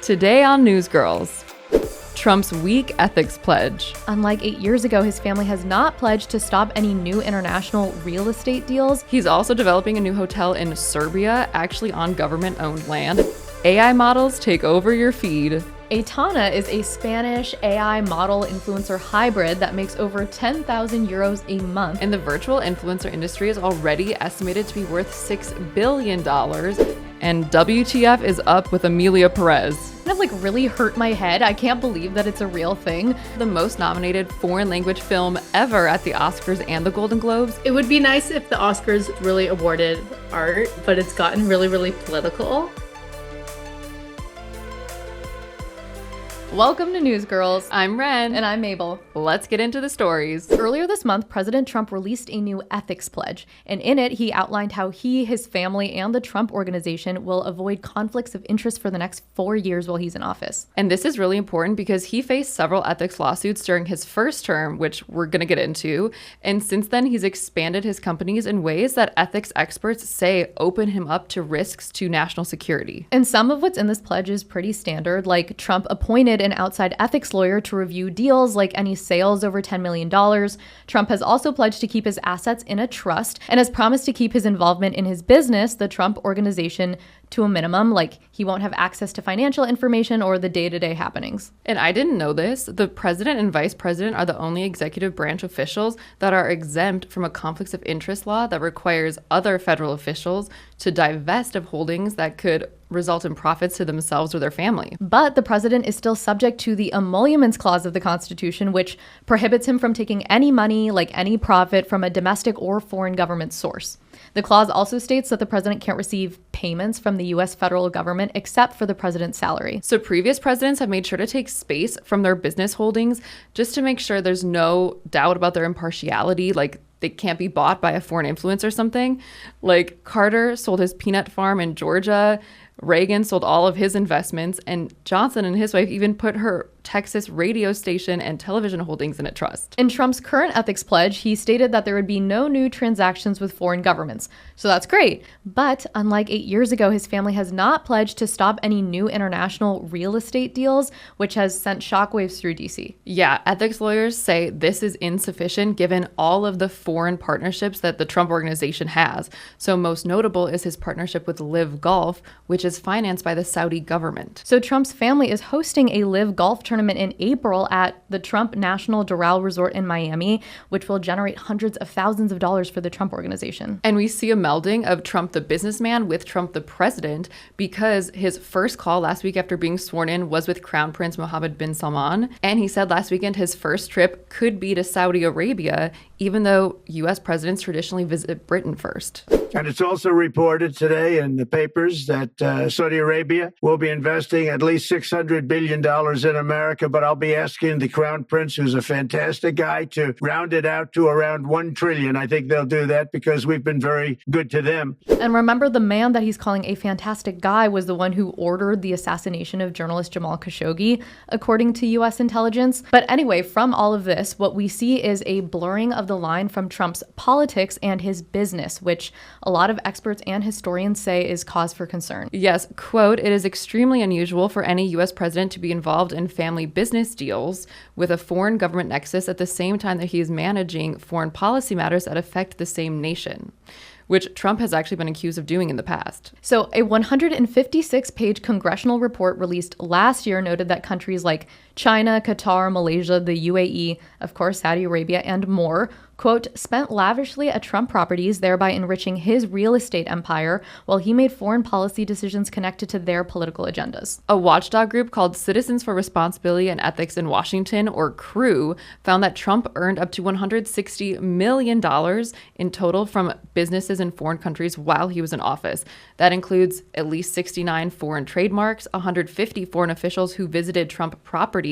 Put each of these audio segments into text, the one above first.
Today on Newsgirls, Trump's weak ethics pledge. Unlike 8 years ago, his family has not pledged to stop any new international real estate deals. He's also developing a new hotel in Serbia, actually on government-owned land. AI models take over your feed. Aitana is a Spanish AI model influencer hybrid that makes over 10,000 euros a month. And the virtual influencer industry is already estimated to be worth $6 billion. And WTF is up with Emilia Perez. Kind of really hurt my head. I can't believe that it's a real thing. The most nominated foreign language film ever at the Oscars and the Golden Globes. It would be nice if the Oscars really awarded art, but it's gotten really, really political. Welcome to Newsgirls. I'm Wren. And I'm Mabel. Let's get into the stories. Earlier this month, President Trump released a new ethics pledge, and in it, he outlined how he, his family, and the Trump Organization will avoid conflicts of interest for the next 4 years while he's in office. And this is really important because he faced several ethics lawsuits during his first term, which we're going to get into. And since then, he's expanded his companies in ways that ethics experts say open him up to risks to national security. And some of what's in this pledge is pretty standard, like Trump appointed an outside ethics lawyer to review deals like any sales over $10 million. Trump has also pledged to keep his assets in a trust and has promised to keep his involvement in his business, the Trump Organization, to a minimum, like he won't have access to financial information or the day-to-day happenings. And I didn't know this. The president and vice president are the only executive branch officials that are exempt from a conflicts of interest law that requires other federal officials to divest of holdings that could result in profits to themselves or their family. But the president is still subject to the emoluments clause of the Constitution, which prohibits him from taking any money, like any profit, from a domestic or foreign government source. The clause also states that the president can't receive payments from the U.S. federal government except for the president's salary. So previous presidents have made sure to take space from their business holdings just to make sure there's no doubt about their impartiality, like they can't be bought by a foreign influence or something. Like Carter sold his peanut farm in Georgia, Reagan sold all of his investments, and Johnson and his wife even put her Texas radio station and television holdings in a trust. In Trump's current ethics pledge, he stated that there would be no new transactions with foreign governments. So that's great. But unlike 8 years ago, his family has not pledged to stop any new international real estate deals, which has sent shockwaves through DC. Yeah, ethics lawyers say this is insufficient given all of the foreign partnerships that the Trump Organization has. So most notable is his partnership with Live Golf, which is financed by the Saudi government. So Trump's family is hosting a Live Golf tournament in April at the Trump National Doral Resort in Miami, which will generate hundreds of thousands of dollars for the Trump Organization. And we see a melding of Trump the businessman with Trump the president because his first call last week after being sworn in was with Crown Prince Mohammed bin Salman. And he said last weekend his first trip could be to Saudi Arabia, even though U.S. presidents traditionally visit Britain first. And it's also reported today in the papers that Saudi Arabia will be investing at least $600 billion in America, but I'll be asking the Crown Prince, who's a fantastic guy, to round it out to around $1 trillion. I think they'll do that because we've been very good to them. And remember, the man that he's calling a fantastic guy was the one who ordered the assassination of journalist Jamal Khashoggi, according to U.S. intelligence. But anyway, from all of this, what we see is a blurring of the line from Trump's politics and his business, which a lot of experts and historians say is cause for concern. Yes, quote, "It is extremely unusual for any U.S. president to be involved in family business deals with a foreign government nexus at the same time that he is managing foreign policy matters that affect the same nation," which Trump has actually been accused of doing in the past. So a 156-page congressional report released last year noted that countries like China, Qatar, Malaysia, the UAE, of course, Saudi Arabia, and more, quote, spent lavishly at Trump properties, thereby enriching his real estate empire while he made foreign policy decisions connected to their political agendas. A watchdog group called Citizens for Responsibility and Ethics in Washington, or CREW, found that Trump earned up to $160 million in total from businesses in foreign countries while he was in office. That includes at least 69 foreign trademarks, 150 foreign officials who visited Trump properties,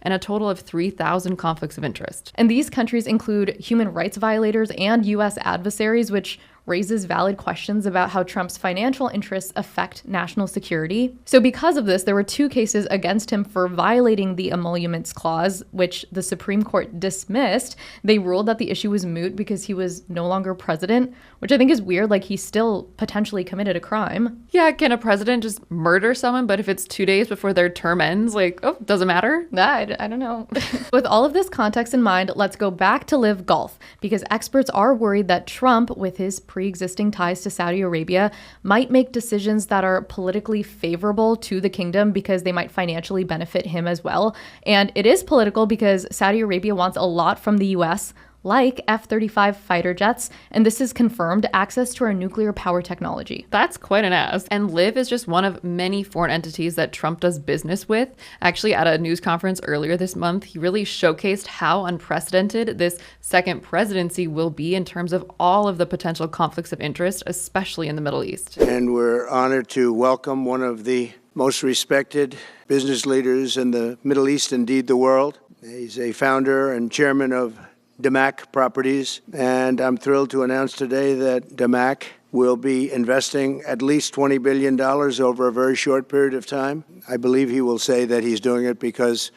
and a total of 3,000 conflicts of interest. And these countries include human rights violators and U.S. adversaries, which raises valid questions about how Trump's financial interests affect national security. So because of this, there were 2 cases against him for violating the emoluments clause, which the Supreme Court dismissed. They ruled that the issue was moot because he was no longer president, which I think is weird. Like, he still potentially committed a crime. Yeah, can a president just murder someone, but if it's 2 days before their term ends, like, oh, doesn't matter? I don't know. With all of this context in mind, let's go back to Live Golf, because experts are worried that Trump, with his pre-existing ties to Saudi Arabia, might make decisions that are politically favorable to the kingdom because they might financially benefit him as well. And it is political because Saudi Arabia wants a lot from the US, like F-35 fighter jets, and this is confirmed access to our nuclear power technology. That's quite an ask. And Liv is just one of many foreign entities that Trump does business with. Actually, at a news conference earlier this month, he really showcased how unprecedented this second presidency will be in terms of all of the potential conflicts of interest, especially in the Middle East. And we're honored to welcome one of the most respected business leaders in the Middle East, indeed the world. He's a founder and chairman of DMAC Properties, and I'm thrilled to announce today that DMAC will be investing at least $20 billion over a very short period of time. I believe he will say that he's doing it because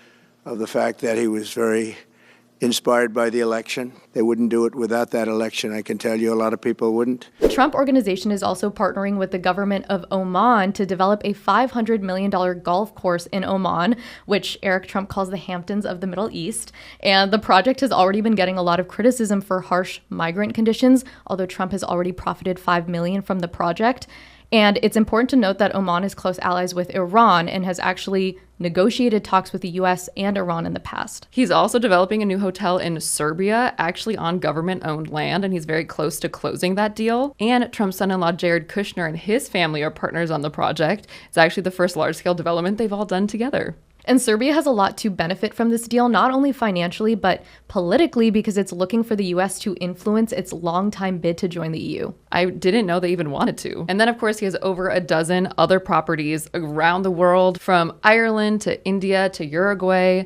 of the fact that he was very inspired by the election. They wouldn't do it without that election. I can tell you a lot of people wouldn't. Trump Organization is also partnering with the government of Oman to develop a $500 million golf course in Oman, which Eric Trump calls the Hamptons of the Middle East. And the project has already been getting a lot of criticism for harsh migrant conditions, although Trump has already profited $5 million from the project. And it's important to note that Oman is close allies with Iran and has actually negotiated talks with the US and Iran in the past. He's also developing a new hotel in Serbia, actually on government-owned land, and he's very close to closing that deal. And Trump's son-in-law Jared Kushner and his family are partners on the project. It's actually the first large-scale development they've all done together. And Serbia has a lot to benefit from this deal, not only financially, but politically, because it's looking for the US to influence its longtime bid to join the EU. I didn't know they even wanted to. And then, of course, he has over a dozen other properties around the world, from Ireland to India to Uruguay.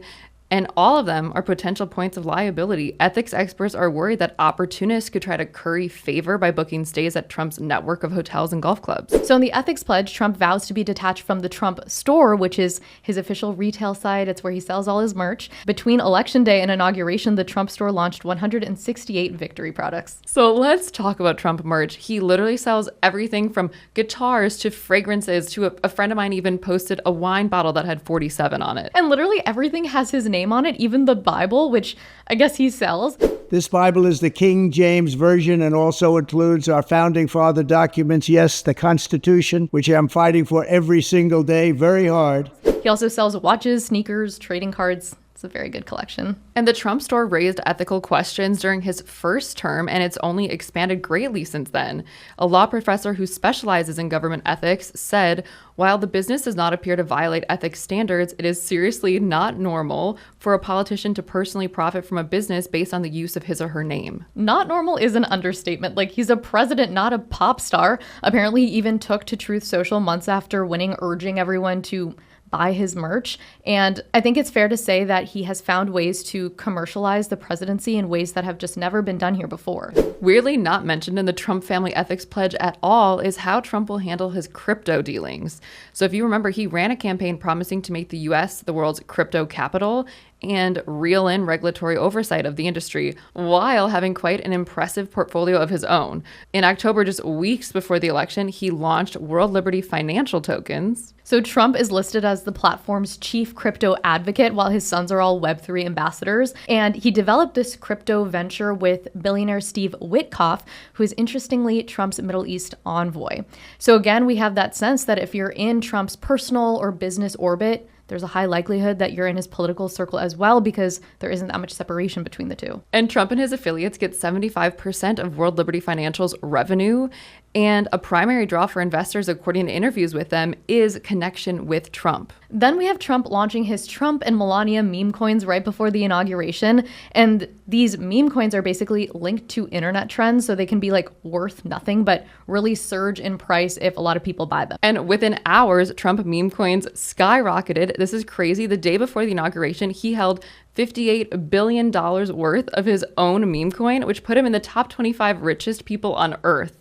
And all of them are potential points of liability. Ethics experts are worried that opportunists could try to curry favor by booking stays at Trump's network of hotels and golf clubs. So in the ethics pledge, Trump vows to be detached from the Trump store, which is his official retail site. It's where he sells all his merch. Between Election Day and inauguration, the Trump store launched 168 victory products. So let's talk about Trump merch. He literally sells everything from guitars to fragrances to a friend of mine even posted a wine bottle that had 47 on it. And literally everything has his name on it, even the Bible, which I guess he sells. This Bible is the King James Version and also includes our founding father documents. Yes, the Constitution, which I'm fighting for every single day, very hard. He also sells watches, sneakers, trading cards. It's a very good collection. And the Trump store raised ethical questions during his first term, and it's only expanded greatly since then. A law professor who specializes in government ethics said, while the business does not appear to violate ethics standards, it is seriously not normal for a politician to personally profit from a business based on the use of his or her name. Not normal is an understatement. Like, he's a president, not a pop star. Apparently, he even took to Truth Social months after winning, urging everyone to buy his merch. And I think it's fair to say that he has found ways to commercialize the presidency in ways that have just never been done here before. Weirdly not mentioned in the Trump family ethics pledge at all is how Trump will handle his crypto dealings. So if you remember, he ran a campaign promising to make the US the world's crypto capital and reel in regulatory oversight of the industry while having quite an impressive portfolio of his own. In October, just weeks before the election, he launched World Liberty Financial Tokens. So Trump is listed as the platform's chief crypto advocate while his sons are all Web3 ambassadors. And he developed this crypto venture with billionaire Steve Witkoff, who is interestingly Trump's Middle East envoy. So again, we have that sense that if you're in Trump's personal or business orbit, there's a high likelihood that you're in his political circle as well, because there isn't that much separation between the two. And Trump and his affiliates get 75% of World Liberty Financial's revenue. And a primary draw for investors, according to interviews with them, is connection with Trump. Then we have Trump launching his Trump and Melania meme coins right before the inauguration. And these meme coins are basically linked to internet trends, so they can be like worth nothing, but really surge in price if a lot of people buy them. And within hours, Trump meme coins skyrocketed. This is crazy. The day before the inauguration, he held $58 billion worth of his own meme coin, which put him in the top 25 richest people on Earth.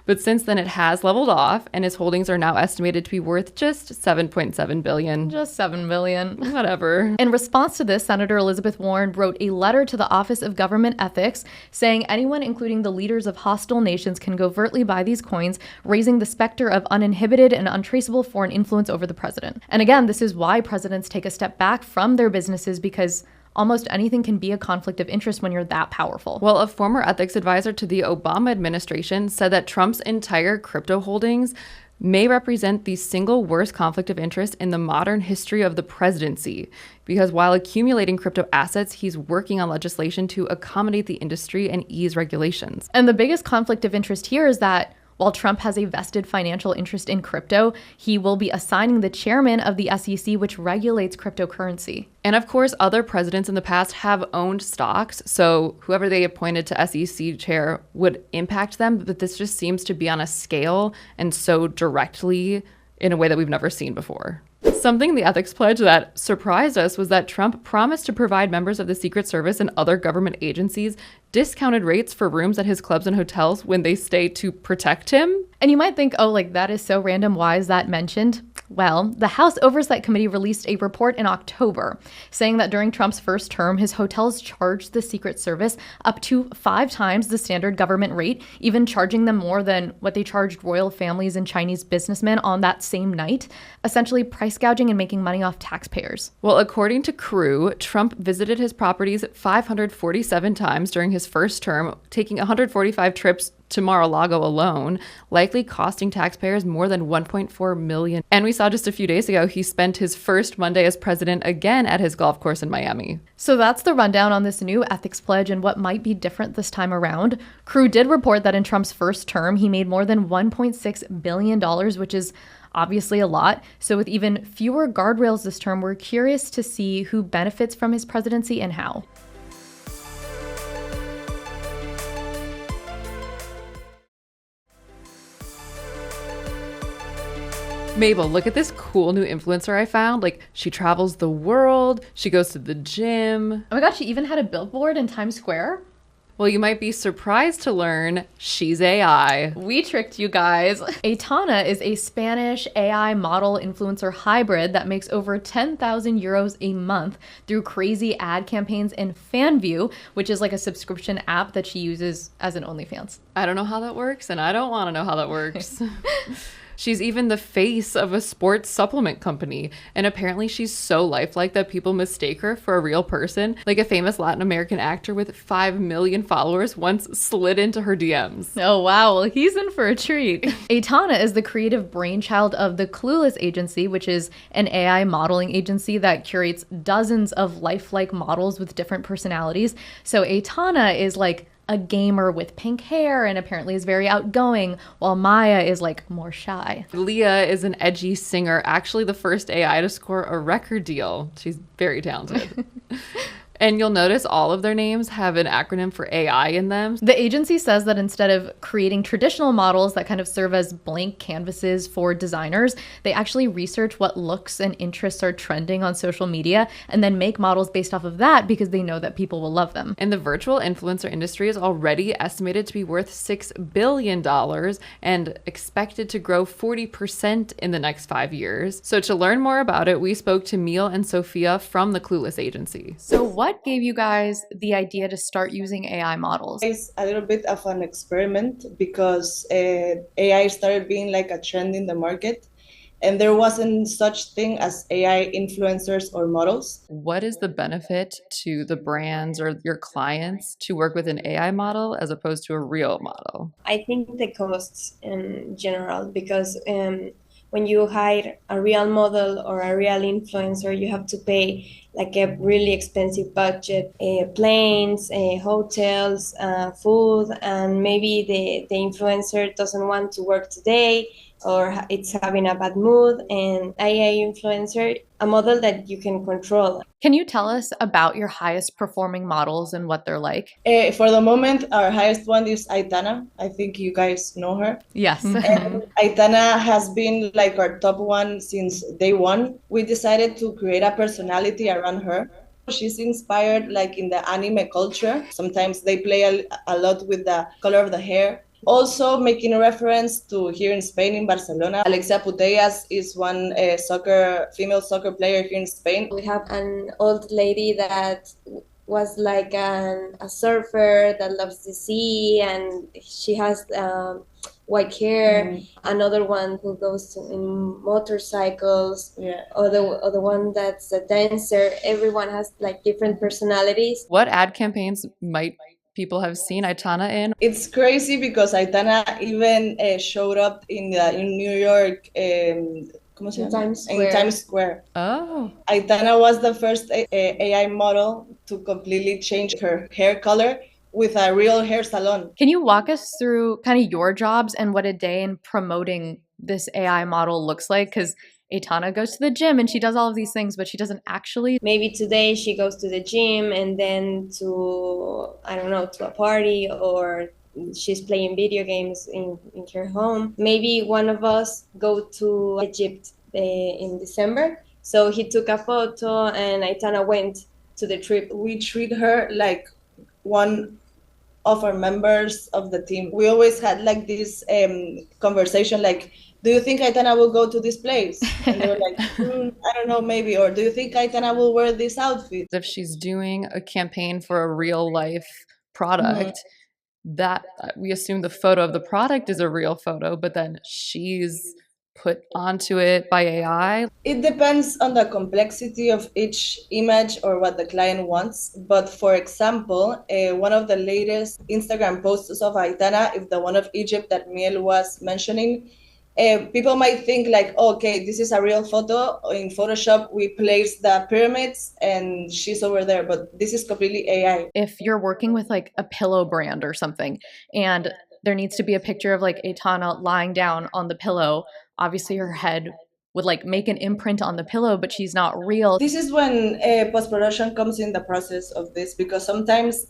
But since then, it has leveled off, and his holdings are now estimated to be worth just $7.7 billion. Just $7 billion. Whatever. In response to this, Senator Elizabeth Warren wrote a letter to the Office of Government Ethics saying anyone, including the leaders of hostile nations, can covertly buy these coins, raising the specter of uninhibited and untraceable foreign influence over the president. And again, this is why presidents take a step back from their businesses, because almost anything can be a conflict of interest when you're that powerful. Well, a former ethics advisor to the Obama administration said that Trump's entire crypto holdings may represent the single worst conflict of interest in the modern history of the presidency, because while accumulating crypto assets, he's working on legislation to accommodate the industry and ease regulations. And the biggest conflict of interest here is that while Trump has a vested financial interest in crypto, he will be assigning the chairman of the SEC, which regulates cryptocurrency. And of course, other presidents in the past have owned stocks, so whoever they appointed to SEC chair would impact them, but this just seems to be on a scale and so directly in a way that we've never seen before. Something the ethics pledge that surprised us was that Trump promised to provide members of the Secret Service and other government agencies discounted rates for rooms at his clubs and hotels when they stay to protect him. And you might think, oh, like that is so random. Why is that mentioned? Well, the House Oversight Committee released a report in October saying that during Trump's first term, his hotels charged the Secret Service up to 5 times the standard government rate, even charging them more than what they charged royal families and Chinese businessmen on that same night, essentially price gouging and making money off taxpayers. Well, according to Crew, Trump visited his properties 547 times during his first term, taking 145 trips to Mar-a-Lago alone, likely costing taxpayers more than $1.4 million. And we saw just a few days ago, he spent his first Monday as president again at his golf course in Miami. So that's the rundown on this new ethics pledge and what might be different this time around. Crew did report that in Trump's first term, he made more than $1.6 billion, which is obviously a lot. So with even fewer guardrails this term, we're curious to see who benefits from his presidency and how. Mabel, look at this cool new influencer I found. Like, she travels the world, she goes to the gym. Oh my gosh, she even had a billboard in Times Square? Well, you might be surprised to learn she's AI. We tricked you guys. AI.Hear is a Spanish AI model influencer hybrid that makes over 10,000 euros a month through crazy ad campaigns and FanView, which is like a subscription app that she uses as an OnlyFans. I don't know how that works, and I don't want to know how that works. She's even the face of a sports supplement company, and apparently she's so lifelike that people mistake her for a real person. Like a famous Latin American actor with 5 million followers once slid into her DMs. Oh wow, well he's in for a treat. AI.Hear is the creative brainchild of the Clueless agency, which is an AI modeling agency that curates dozens of lifelike models with different personalities. So AI.Hear is like a gamer with pink hair and apparently is very outgoing, while Maya is like more shy. Leah is an edgy singer, actually the first AI to score a record deal. She's very talented. And you'll notice all of their names have an acronym for AI in them. The agency says that instead of creating traditional models that kind of serve as blank canvases for designers, they actually research what looks and interests are trending on social media and then make models based off of that because they know that people will love them. And the virtual influencer industry is already estimated to be worth $6 billion and expected to grow 40% in the next 5 years. So to learn more about it, we spoke to Neil and Sophia from the Clueless agency. So what gave you guys the idea to start using AI models? It's a little bit of an experiment because AI started being like a trend in the market, and there wasn't such thing as AI influencers or models. What is the benefit to the brands or your clients to work with an AI model as opposed to a real model? I think the costs in general, because when you hire a real model or a real influencer, you have to pay like a really expensive budget, planes, hotels, food, and maybe the influencer doesn't want to work today or it's having a bad mood. And AI influencer, a model that you can control. Can you tell us about your highest performing models and what they're like? For the moment, our highest one is AI.Hear. I think you guys know her. Yes. And AI.Hear has been like our top one since day one. We decided to create a personality around her. She's inspired like in the anime culture. Sometimes they play a lot with the color of the hair. Also making a reference to here in Spain, in Barcelona, Alexia Putellas is one female soccer player here in Spain. We have an old lady that was like a surfer that loves the sea, and she has white hair. Another one who goes in motorcycles. Other one that's a dancer. Everyone has like different personalities. What ad campaigns might people have seen Aitana in? It's crazy because Aitana even showed up in New York. In Times Square. Oh. Aitana was the first AI model to completely change her hair color with a real hair salon. Can you walk us through kind of your jobs and what a day in promoting this AI model looks like? Because Aitana goes to the gym and she does all of these things, but she doesn't actually. Maybe today she goes to the gym and then to a party, or she's playing video games in her home. Maybe one of us go to Egypt in December. So he took a photo and Aitana went to the trip. We treat her like one of our members of the team. We always had like this conversation like, do you think Aitana will go to this place? And they were like, I don't know, maybe. Or do you think Aitana will wear this outfit? If she's doing a campaign for a real life product, that we assume the photo of the product is a real photo, but then she's put onto it by AI. It depends on the complexity of each image or what the client wants. But for example, one of the latest Instagram posts of Aitana, if the one of Egypt that Miel was mentioning, people might think like, okay, this is a real photo. In Photoshop, we place the pyramids and she's over there, but this is completely AI. If you're working with like a pillow brand or something, and there needs to be a picture of like Aitana lying down on the pillow, obviously her head would like make an imprint on the pillow, but she's not real. This is when post-production comes in the process of this, because sometimes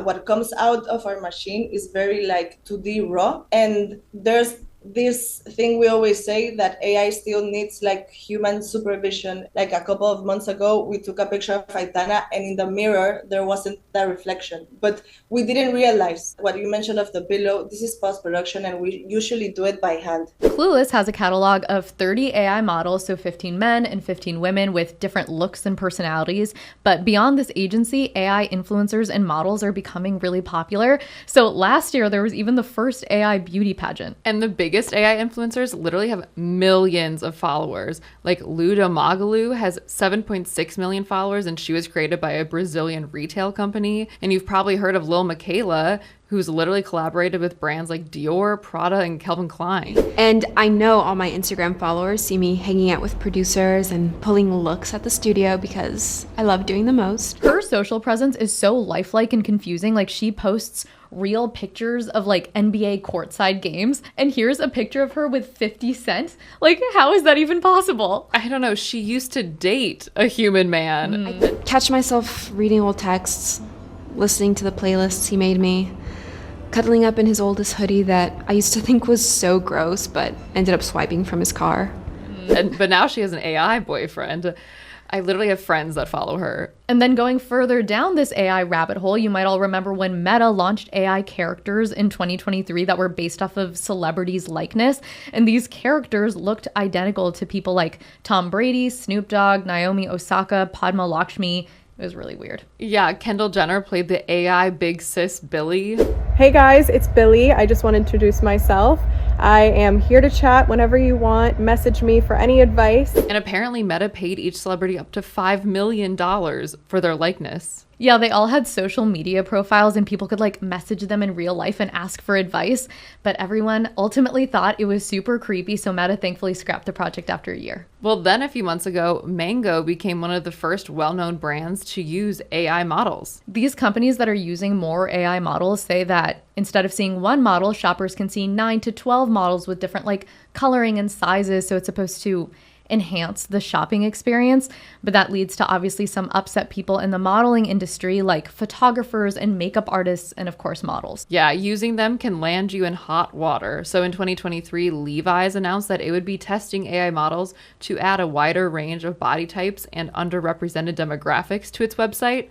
what comes out of our machine is very like 2D raw, and there's this thing we always say that AI still needs like human supervision. Like a couple of months ago, we took a picture of Aitana and in the mirror, there wasn't that reflection. But we didn't realize what you mentioned of the pillow. This is post-production and we usually do it by hand. Clueless has a catalog of 30 AI models, so 15 men and 15 women with different looks and personalities. But beyond this agency, AI influencers and models are becoming really popular. So last year, there was even the first AI beauty pageant. And the biggest AI influencers literally have millions of followers. Like Luda Magalu has 7.6 million followers, and she was created by a Brazilian retail company. And you've probably heard of Lil Miquela, who's literally collaborated with brands like Dior, Prada, and Calvin Klein. And I know all my Instagram followers see me hanging out with producers and pulling looks at the studio because I love doing the most. Her social presence is so lifelike and confusing. Like, she posts real pictures of like NBA courtside games, and here's a picture of her with 50 Cent. Like, how is that even possible? I don't know. She used to date a human man. I catch myself reading old texts, listening to the playlists he made me, cuddling up in his oldest hoodie that I used to think was so gross, but ended up swiping from his car. But now she has an AI boyfriend. I literally have friends that follow her. And then going further down this AI rabbit hole, you might all remember when Meta launched AI characters in 2023 that were based off of celebrities' likeness. And these characters looked identical to people like Tom Brady, Snoop Dogg, Naomi Osaka, Padma Lakshmi. It was really weird. Yeah, Kendall Jenner played the AI big sis Billy. Hey guys, it's Billy. I just want to introduce myself. I am here to chat whenever you want. Message me for any advice. And apparently Meta paid each celebrity up to $5 million for their likeness. Yeah, they all had social media profiles and people could like message them in real life and ask for advice. But everyone ultimately thought it was super creepy, so Meta thankfully scrapped the project after a year. Well, then a few months ago, Mango became one of the first well-known brands to use AI models. These companies that are using more AI models say that instead of seeing one model, shoppers can see 9 to 12 models with different like coloring and sizes. So it's supposed to enhance the shopping experience, but that leads to obviously some upset people in the modeling industry, like photographers and makeup artists, and of course models. Yeah, using them can land you in hot water. So in 2023, Levi's announced that it would be testing AI models to add a wider range of body types and underrepresented demographics to its website.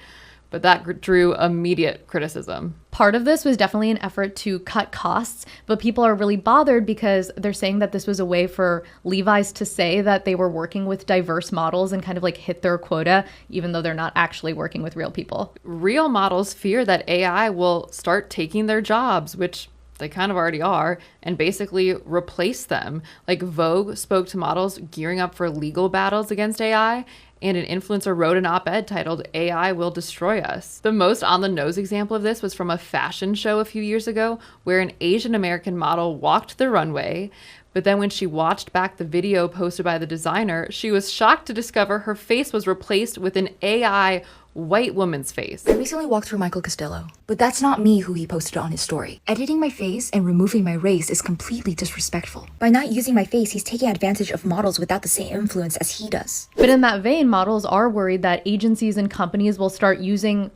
but that drew immediate criticism. Part of this was definitely an effort to cut costs, but people are really bothered because they're saying that this was a way for Levi's to say that they were working with diverse models and kind of like hit their quota, even though they're not actually working with real people. Real models fear that AI will start taking their jobs, which they kind of already are, and basically replace them. Like Vogue spoke to models gearing up for legal battles against AI, and an influencer wrote an op-ed titled "AI Will Destroy Us." The most on-the-nose example of this was from a fashion show a few years ago where an Asian American model walked the runway, but then when she watched back the video posted by the designer, she was shocked to discover her face was replaced with an AI white woman's face. I recently walked through Michael Costello, but that's not me who he posted on his story. Editing my face and removing my race is completely disrespectful. By not using my face, he's taking advantage of models without the same influence as he does. But in that vein, models are worried that agencies and companies will start using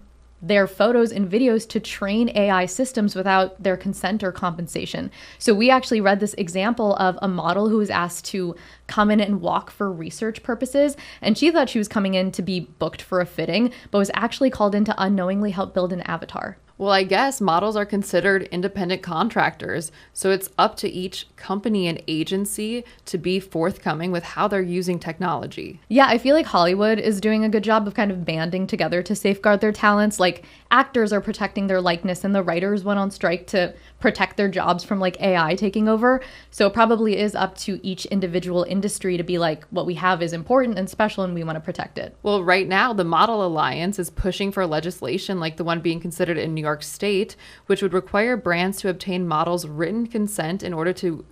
their photos and videos to train AI systems without their consent or compensation. So we actually read this example of a model who was asked to come in and walk for research purposes, and she thought she was coming in to be booked for a fitting, but was actually called in to unknowingly help build an avatar. Well, I guess models are considered independent contractors, so it's up to each company and agency to be forthcoming with how they're using technology. Yeah, I feel like Hollywood is doing a good job of kind of banding together to safeguard their talents. Like, actors are protecting their likeness, and the writers went on strike to protect their jobs from like AI taking over. So it probably is up to each individual industry to be like, what we have is important and special and we want to protect it. Well, right now, the Model Alliance is pushing for legislation like the one being considered in New York State, which would require brands to obtain models' written consent in order to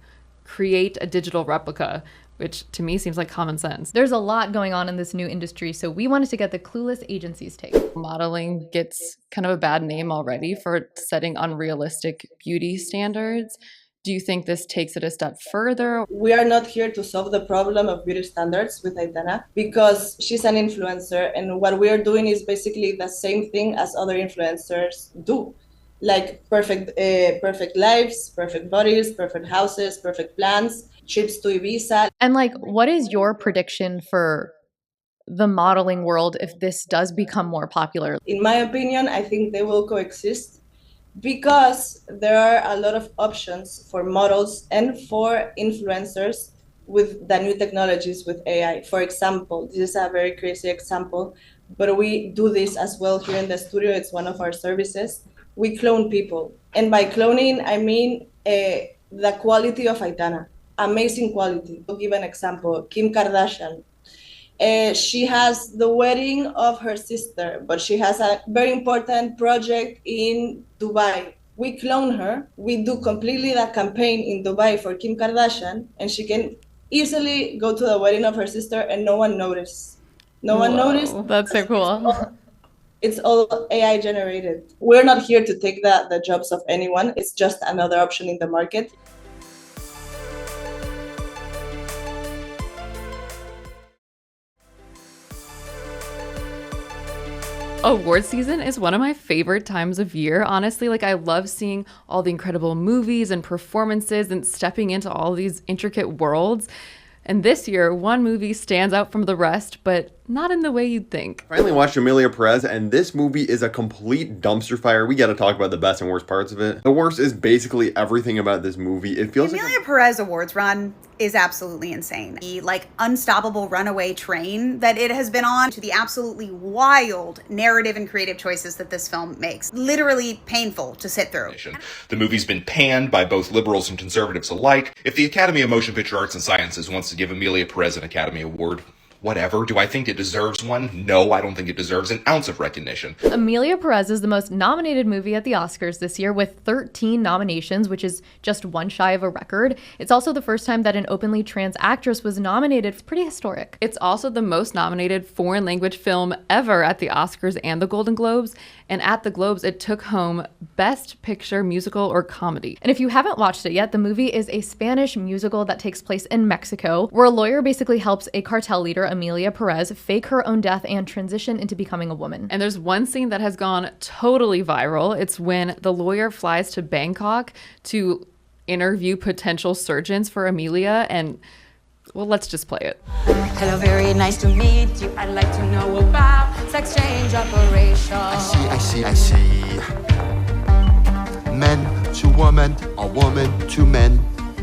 create a digital replica, which to me seems like common sense. There's a lot going on in this new industry, so we wanted to get the clueless agency's take. Modeling gets kind of a bad name already for setting unrealistic beauty standards. Do you think this takes it a step further? We are not here to solve the problem of beauty standards with Aitana because she's an influencer, and what we are doing is basically the same thing as other influencers do. Like perfect lives, perfect bodies, perfect houses, perfect plans, trips to Ibiza. And like, what is your prediction for the modeling world if this does become more popular? In my opinion, I think they will coexist because there are a lot of options for models and for influencers with the new technologies with AI. For example, this is a very crazy example, but we do this as well here in the studio. It's one of our services. We clone people. And by cloning, I mean the quality of Aitana. Amazing quality. I'll give an example. Kim Kardashian. She has the wedding of her sister, but she has a very important project in Dubai. We clone her. We do completely the campaign in Dubai for Kim Kardashian, and she can easily go to the wedding of her sister and no one noticed. No one noticed. That's so cool. It's all AI generated. We're not here to take the jobs of anyone. It's just another option in the market. Award season is one of my favorite times of year, honestly. Like, I love seeing all the incredible movies and performances and stepping into all these intricate worlds. And this year, one movie stands out from the rest, but not in the way you'd think. Finally watched Emilia Perez, and this movie is a complete dumpster fire. We gotta talk about the best and worst parts of it. The worst is basically everything about this movie. It feels like Emilia Perez awards run is absolutely insane. The unstoppable runaway train that it has been on, to the absolutely wild narrative and creative choices that this film makes. Literally painful to sit through. The movie's been panned by both liberals and conservatives alike. If the Academy of Motion Picture Arts and Sciences wants to give Emilia Perez an Academy Award, whatever. Do I think it deserves one? No, I don't think it deserves an ounce of recognition. Emilia Perez is the most nominated movie at the Oscars this year with 13 nominations, which is just one shy of a record. It's also the first time that an openly trans actress was nominated. It's pretty historic. It's also the most nominated foreign language film ever at the Oscars and the Golden Globes. And at the Globes, it took home Best Picture, Musical, or Comedy. And if you haven't watched it yet, the movie is a Spanish musical that takes place in Mexico, where a lawyer basically helps a cartel leader, Emilia Perez, fake her own death and transition into becoming a woman. And there's one scene that has gone totally viral. It's when the lawyer flies to Bangkok to interview potential surgeons for Emilia, and well, let's just play it. Hello, very nice to meet you. I'd like to know about exchange operation. I see. Men to woman, or woman to men.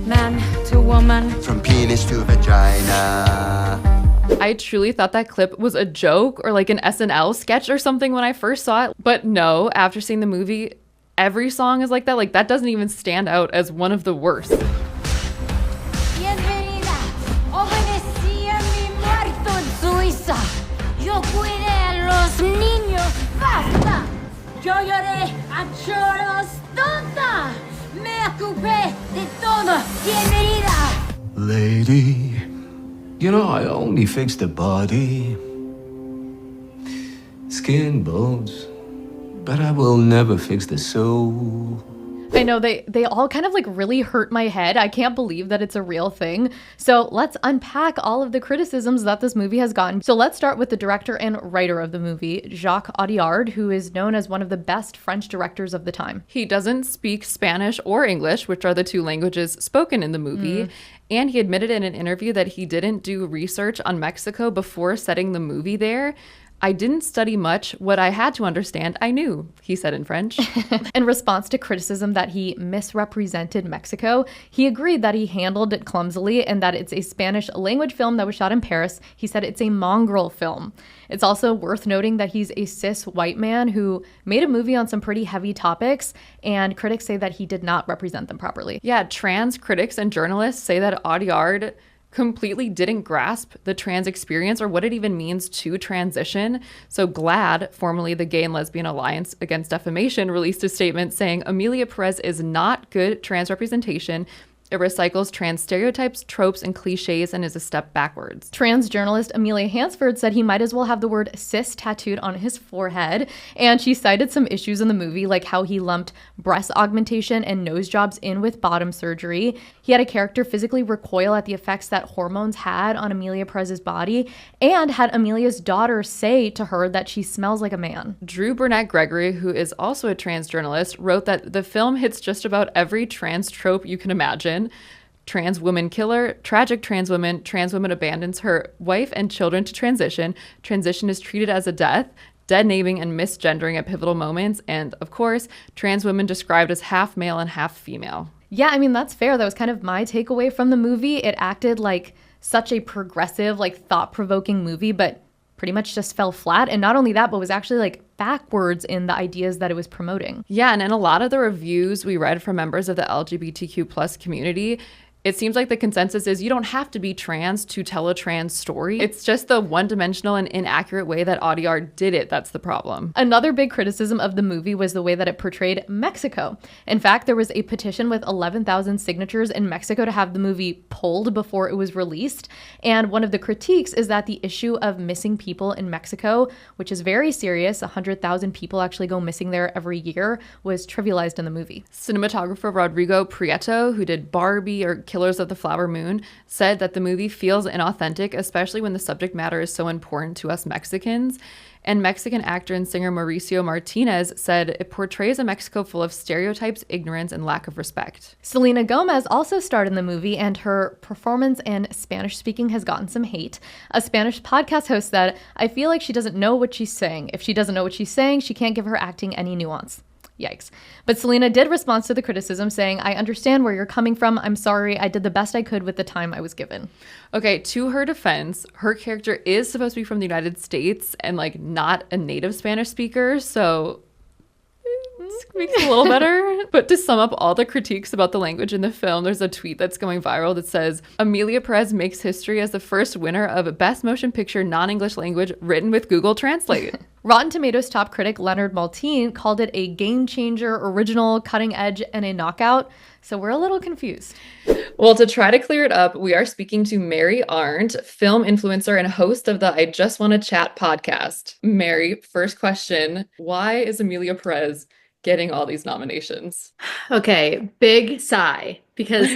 Man to woman. From penis to vagina. I truly thought that clip was a joke or like an SNL sketch or something when I first saw it. But no, after seeing the movie, every song is like that. Like, that doesn't even stand out as one of the worst. Bienvenida, obedecía mi muerto en Suiza. Yo cuidé a los niños, basta. Yo lloré a choros, tonta. Me ocupé de todo. Bienvenida. Lady, you know I only fix the body. Skin, bones, but I will never fix the soul. I know they all kind of like really hurt my head. I can't believe that it's a real thing. So let's unpack all of the criticisms that this movie has gotten. So let's start with the director and writer of the movie, Jacques Audiard, who is known as one of the best French directors of the time. He doesn't speak Spanish or English, which are the two languages spoken in the movie. And he admitted in an interview that he didn't do research on Mexico before setting the movie there. I didn't study much. What I had to understand, I knew, he said in French. In response to criticism that he misrepresented Mexico, he agreed that he handled it clumsily and that it's a Spanish language film that was shot in Paris. He said it's a mongrel film. It's also worth noting that he's a cis white man who made a movie on some pretty heavy topics, and critics say that he did not represent them properly. Yeah, trans critics and journalists say that Audiard completely didn't grasp the trans experience or what it even means to transition. So GLAAD, formerly the Gay and Lesbian Alliance Against Defamation, released a statement saying Emilia Perez is not good trans representation. It recycles trans stereotypes, tropes, and cliches and is a step backwards. Trans journalist Amelia Hansford said he might as well have the word cis tattooed on his forehead, and she cited some issues in the movie, like how he lumped breast augmentation and nose jobs in with bottom surgery. He had a character physically recoil at the effects that hormones had on Emilia Perez's body, and had Amelia's daughter say to her that she smells like a man. Drew Burnett Gregory, who is also a trans journalist, wrote that the film hits just about every trans trope you can imagine. Trans woman killer, tragic trans woman abandons her wife and children to transition is treated as a death, dead naming and misgendering at pivotal moments, and of course, trans women described as half male and half female. Yeah, I mean, that's fair. That was kind of my takeaway from the movie. It acted like such a progressive, like thought-provoking movie, but pretty much just fell flat. And not only that, but was actually like backwards in the ideas that it was promoting. Yeah, and in a lot of the reviews we read from members of the LGBTQ plus community, it seems like the consensus is you don't have to be trans to tell a trans story. It's just the one-dimensional and inaccurate way that Audiard did it that's the problem. Another big criticism of the movie was the way that it portrayed Mexico. In fact, there was a petition with 11,000 signatures in Mexico to have the movie pulled before it was released. And one of the critiques is that the issue of missing people in Mexico, which is very serious, 100,000 people actually go missing there every year, was trivialized in the movie. Cinematographer Rodrigo Prieto, who did Barbie or Killers of the Flower Moon, said that the movie feels inauthentic, especially when the subject matter is so important to us Mexicans. And Mexican actor and singer Mauricio Martinez said it portrays a Mexico full of stereotypes, ignorance, and lack of respect. Selena Gomez also starred in the movie, and her performance and Spanish speaking has gotten some hate. A Spanish podcast host said, "I feel like she doesn't know what she's saying. If she doesn't know what she's saying, she can't give her acting any nuance." Yikes. But Selena did respond to the criticism saying, "I understand where you're coming from. I'm sorry. I did the best I could with the time I was given." Okay, to her defense, her character is supposed to be from the United States and like not a native Spanish speaker, so it makes it a little better. But to sum up all the critiques about the language in the film, there's a tweet that's going viral that says, Emilia Perez makes history as the first winner of Best Motion Picture Non-English Language written with Google Translate. Rotten Tomatoes top critic Leonard Maltin called it a game changer, original, cutting edge, and a knockout. So we're a little confused. Well, to try to clear it up, we are speaking to Mary Arndt, film influencer and host of the I Just Want to Chat podcast. Mary, first question, why is Emilia Perez getting all these nominations? Okay, big sigh, because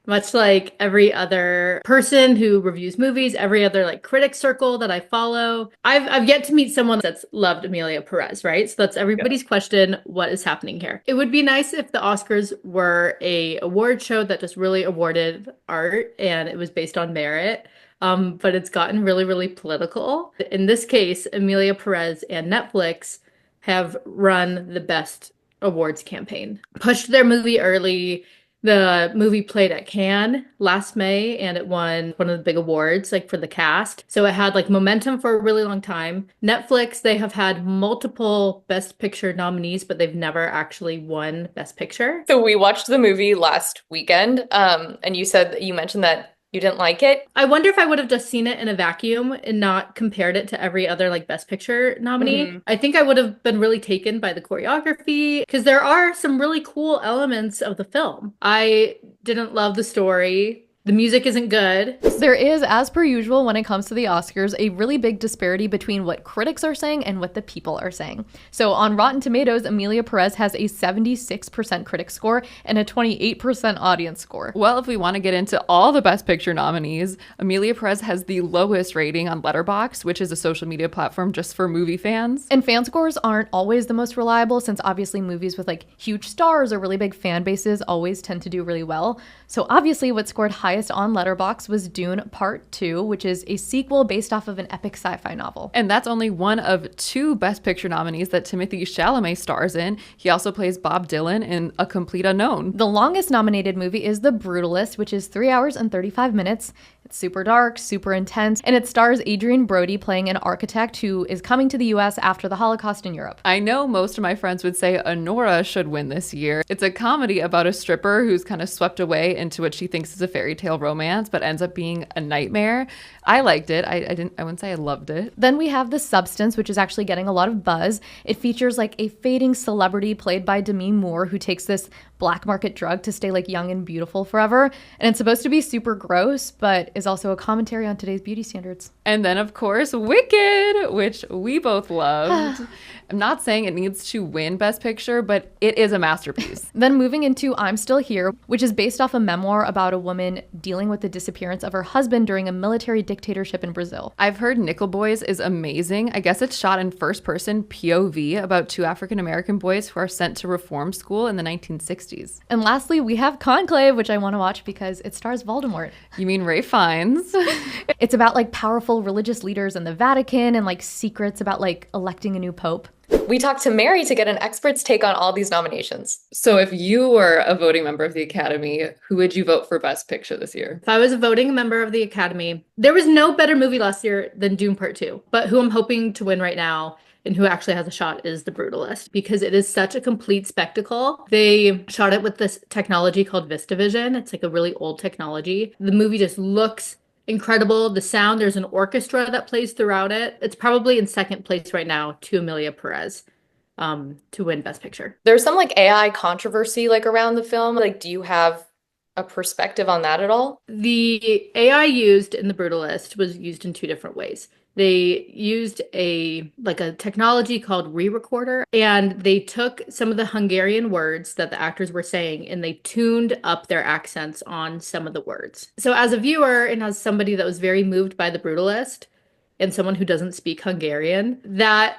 much like every other person who reviews movies, every other like critic circle that I follow, I've yet to meet someone that's loved Emilia Perez, right? So that's everybody's question, what is happening here? It would be nice if the Oscars were a award show that just really awarded art and it was based on merit. but it's gotten really, really political. In this case, Emilia Perez and Netflix have run the best awards campaign, pushed their movie early. The movie played at Cannes last May and it won one of the big awards, like for the cast. So it had like momentum for a really long time. Netflix, they have had multiple Best Picture nominees, but they've never actually won Best Picture. So we watched the movie last weekend, and you mentioned that you didn't like it. I wonder if I would have just seen it in a vacuum and not compared it to every other like Best Picture nominee. I think I would have been really taken by the choreography because there are some really cool elements of the film. I didn't love the story. The music isn't good. There is, as per usual, when it comes to the Oscars, a really big disparity between what critics are saying and what the people are saying. So on Rotten Tomatoes, Emilia Perez has a 76% critic score and a 28% audience score. Well, if we want to get into all the Best Picture nominees, Emilia Perez has the lowest rating on Letterboxd, which is a social media platform just for movie fans. And fan scores aren't always the most reliable, since obviously movies with like huge stars or really big fan bases always tend to do really well. So obviously what scored highest on Letterboxd was Dune Part 2, which is a sequel based off of an epic sci-fi novel. And that's only one of 2 Best Picture nominees that Timothée Chalamet stars in. He also plays Bob Dylan in A Complete Unknown. The longest nominated movie is The Brutalist, which is 3 hours and 35 minutes. It's super dark, super intense, and it stars Adrian Brody playing an architect who is coming to the US after the Holocaust in Europe. I know most of my friends would say Honora should win this year. It's a comedy about a stripper who's kind of swept away into what she thinks is a fairy tale romance, but ends up being a nightmare. I liked it. I wouldn't say I loved it. Then we have The Substance, which is actually getting a lot of buzz. It features like a fading celebrity played by Demi Moore who takes this black market drug to stay like young and beautiful forever. And it's supposed to be super gross, but is also a commentary on today's beauty standards. And then of course, Wicked, which we both loved. I'm not saying it needs to win Best Picture, but it is a masterpiece. Then moving into I'm Still Here, which is based off a memoir about a woman dealing with the disappearance of her husband during a military dictatorship in Brazil. I've heard Nickel Boys is amazing. I guess it's shot in first person POV about 2 African American boys who are sent to reform school in the 1960s. And lastly, we have Conclave, which I want to watch because it stars Voldemort. You mean Ray Fiennes? It's about like powerful religious leaders in the Vatican and like secrets about like electing a new pope. We talked to Mary to get an expert's take on all these nominations. So if you were a voting member of the Academy, who would you vote for Best Picture this year? If I was a voting member of the Academy, there was no better movie last year than Dune Part 2. But who I'm hoping to win right now and who actually has a shot is The Brutalist, because it is such a complete spectacle. They shot it with this technology called VistaVision. It's like a really old technology. The movie just looks incredible. The sound, there's an orchestra that plays throughout it. It's probably in second place right now to Emilia Perez to win Best Picture. There's some like AI controversy like around the film. Like, do you have a perspective on that at all? The AI used in The Brutalist was used in 2 different ways. They used a technology called re-recorder, and they took some of the Hungarian words that the actors were saying and they tuned up their accents on some of the words. So as a viewer and as somebody that was very moved by The Brutalist and someone who doesn't speak Hungarian, that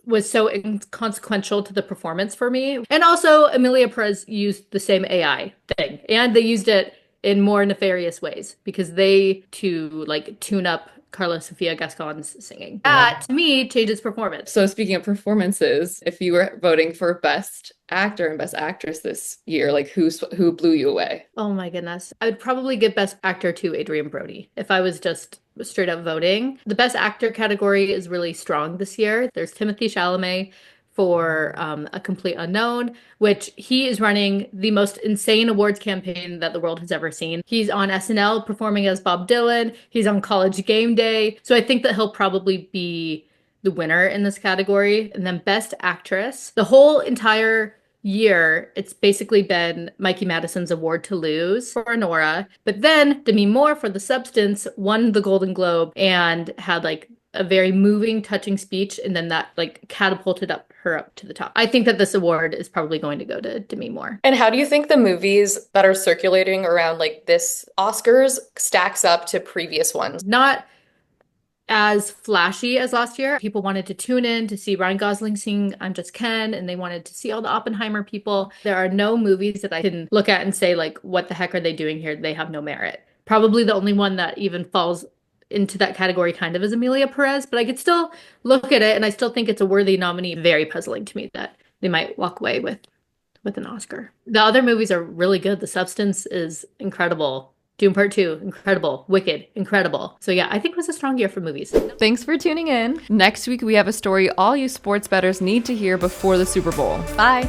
was so inconsequential to the performance for me. And also Emilia Perez used the same AI thing, and they used it in more nefarious ways because they tune up Carla Sofia Gascon's singing. That, to me, changes performance. So speaking of performances, if you were voting for Best Actor and Best Actress this year, like who blew you away? Oh my goodness. I would probably give Best Actor to Adrian Brody if I was just straight up voting. The Best Actor category is really strong this year. There's Timothée Chalamet for A Complete Unknown, which he is running the most insane awards campaign that the world has ever seen. He's on SNL performing as Bob Dylan. He's on College Game Day. So I think that he'll probably be the winner in this category. And then Best Actress, the whole entire year, it's basically been Mikey Madison's Award to Lose for Honora. But then Demi Moore for The Substance won the Golden Globe and had like a very moving, touching speech, and then that like catapulted her up to the top. I think that this award is probably going to go to Demi Moore. And how do you think the movies that are circulating around like this Oscars stacks up to previous ones? Not as flashy as last year. People wanted to tune in to see Ryan Gosling sing I'm Just Ken, and they wanted to see all the Oppenheimer people. There are no movies that I can look at and say like, what the heck are they doing here? They have no merit. Probably the only one that even falls into that category kind of as Emilia Perez, but I could still look at it and I still think it's a worthy nominee. Very puzzling to me that they might walk away with an Oscar. The other movies are really good. The Substance is incredible. Dune Part 2, incredible. Wicked, incredible. So yeah, I think it was a strong year for movies. Thanks for tuning in. Next week, we have a story all you sports bettors need to hear before the Super Bowl. Bye.